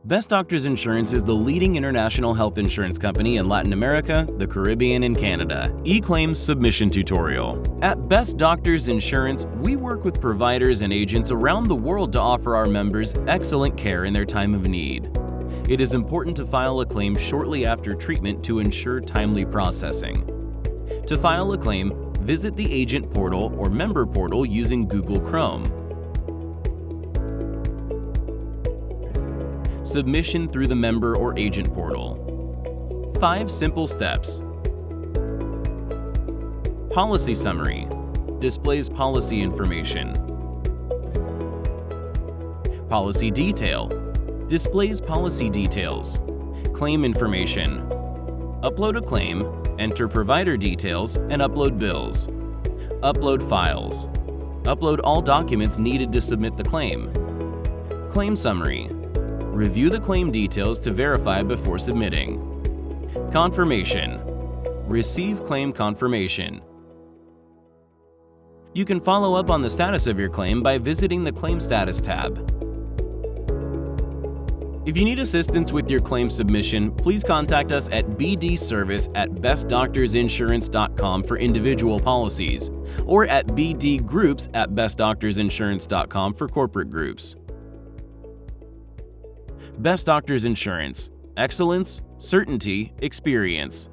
Best Doctors Insurance is the leading international health insurance company in Latin America, the Caribbean, and Canada. E-Claims Submission Tutorial. At Best Doctors Insurance, we work with providers and agents around the world to offer our members excellent care in their time of need. It is important to file a claim shortly after treatment to ensure timely processing. To file a claim, visit the Agent Portal or Member Portal using Google Chrome. Submission through the Member or Agent Portal. 5 simple steps. Policy Summary displays policy information. Policy Detail displays policy details. Claim information. Upload a claim, enter provider details, and upload bills. Upload files. Upload all documents needed to submit the claim. Claim Summary. Review the claim details to verify before submitting. Confirmation. Receive claim confirmation. You can follow up on the status of your claim by visiting the Claim Status tab. If you need assistance with your claim submission, please contact us at bdservice@bestdoctorsinsurance.com for individual policies, or at bdgroups@bestdoctorsinsurance.com for corporate groups. Best Doctors Insurance. Excellence, certainty, experience.